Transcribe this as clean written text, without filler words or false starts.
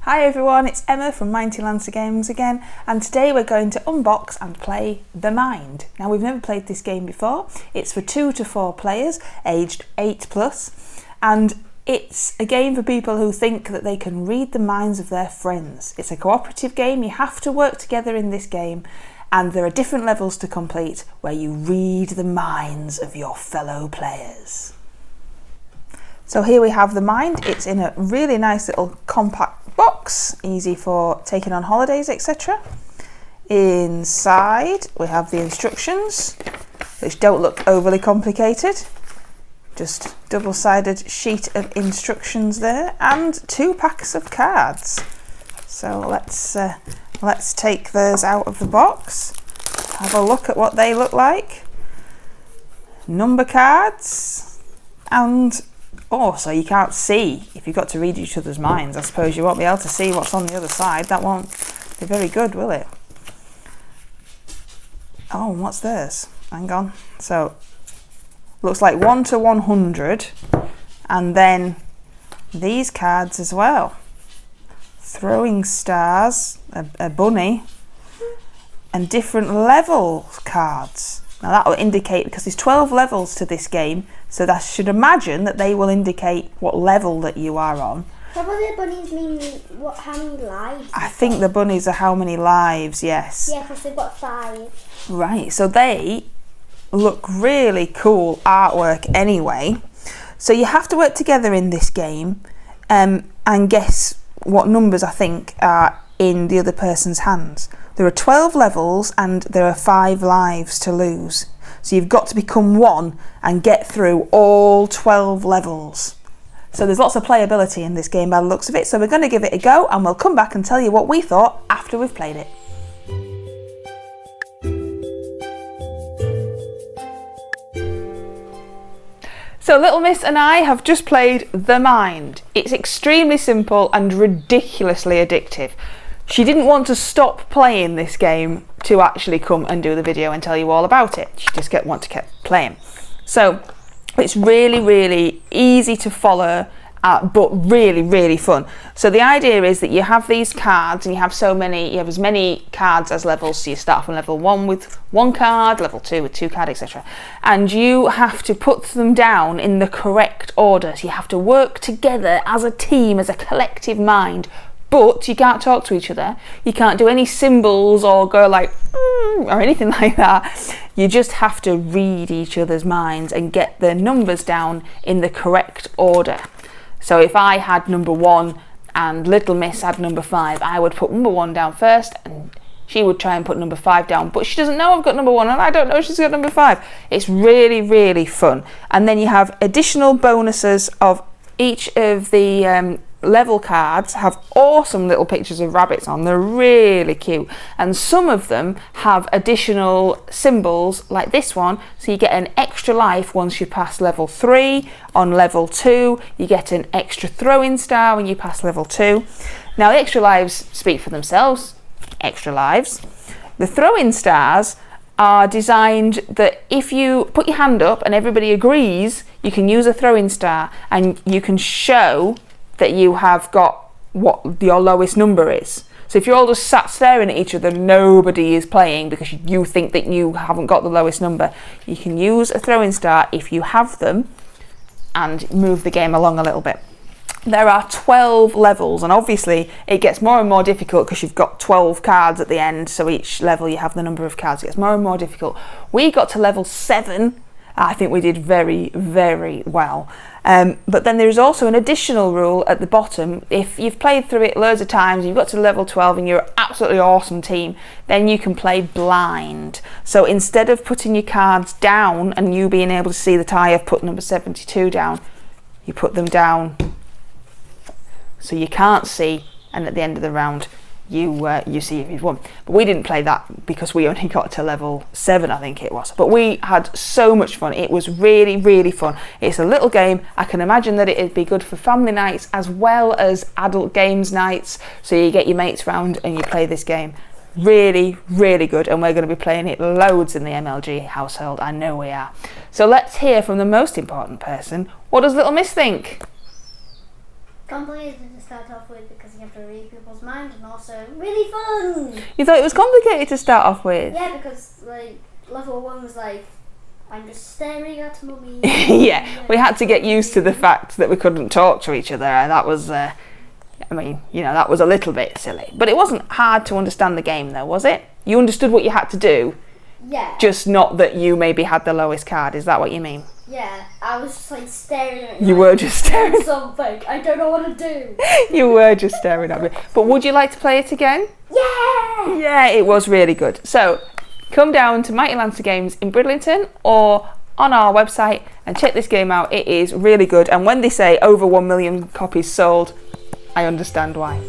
Hi everyone, it's Emma from Mighty Lancer Games again, and today we're going to unbox and play The Mind. Now we've never played this game before. It's for 2 to 4 players, aged 8+, and it's a game for people who think that they can read the minds of their friends. It's a cooperative game. You have to work together in this game, and there are different levels to complete where you read the minds of your fellow players. So here we have The Mind. It's in a really nice little compact box, easy for taking on holidays, etc. Inside we have the instructions, which don't look overly complicated. Just double-sided sheet of instructions there, and 2 packs of cards. So let's take those out of the box. Have a look at what they look like. Number cards, and so you can't see if you've got to read each other's minds. I suppose you won't be able to see what's on the other side. That won't be very good, will it? Oh, and what's this? Hang on. So, looks like 1 to 100, and then these cards as well. Throwing stars, a bunny, and different level cards. Now that will indicate, because there's 12 levels to this game, so that should imagine that they will indicate what level that you are on. What do the bunnies mean? How many lives? I think the bunnies are how many lives, yes. Yeah, because they've got 5. Right, so they look really cool artwork anyway. So you have to work together in this game and guess what numbers I think are in the other person's hands. There are 12 levels and there are 5 lives to lose. So you've got to become 1 and get through all 12 levels. So there's lots of playability in this game by the looks of it. So we're going to give it a go, and we'll come back and tell you what we thought after we've played it. So Little Miss and I have just played The Mind. It's extremely simple and ridiculously addictive. She didn't want to stop playing this game to actually come and do the video and tell you all about it. She just want to keep playing. So it's really, really easy to follow, but really, really fun. So the idea is that you have these cards, and you have as many cards as levels. So you start from level 1 with 1 card, level 2 with 2 cards, etc. And you have to put them down in the correct order. So you have to work together as a team, as a collective mind. But you can't talk to each other. You can't do any symbols or go like or anything like that. You just have to read each other's minds and get the numbers down in the correct order. So if I had number 1 and Little Miss had number 5, I would put number 1 down first, and she would try and put number 5 down, but she doesn't know I've got number 1 and I don't know she's got number 5. It's really, really fun. And then you have additional bonuses of each of the level cards have awesome little pictures of rabbits on. They're really cute, and some of them have additional symbols like this one, so you get an extra life once you pass level 3. On level 2 you get an extra throwing star when you pass level 2. Now the extra lives speak for themselves. Extra lives. The throwing stars are designed that if you put your hand up and everybody agrees, you can use a throwing star and you can show that you have got what your lowest number is. So if you're all just sat staring at each other, nobody is playing because you think that you haven't got the lowest number. You can use a throwing star if you have them and move the game along a little bit. There are 12 levels, and obviously it gets more and more difficult because you've got 12 cards at the end, so each level you have the number of cards. It gets more and more difficult. We got to level 7. I think we did very, very well. But then there's also an additional rule at the bottom. If you've played through it loads of times, you've got to level 12 and you're an absolutely awesome team, then you can play blind. So instead of putting your cards down and you being able to see that I have put number 72 down, you put them down so you can't see, and at the end of the round you see if you've won. But we didn't play that because we only got to level 7, I think it was. But we had so much fun. It was really, really fun. It's a little game. I can imagine that it'd be good for family nights as well as adult games nights. So you get your mates round and you play this game. Really, really good, and we're going to be playing it loads in the MLG household. I know we are. So let's hear from the most important person. What does Little Miss think? Complicated to start off with because you have to to read people's minds and also really fun. You thought it was complicated to start off with? Yeah, because like level 1 was like, I'm just staring at mummy. Yeah, we had to get used to the fact that we couldn't talk to each other. That was, I mean, you know, that was a little bit silly. But it wasn't hard to understand the game though, was it? You understood what you had to do, Yeah. just not that you maybe had the lowest card. Is that what you mean? Yeah, I was just like staring at You were just staring. something. I don't know what to do. You were just staring at me. But would you like to play it again? Yeah! Yeah, it was really good. So come down to Mighty Lancer Games in Bridlington or on our website and check this game out. It is really good. And when they say over 1 million copies sold, I understand why.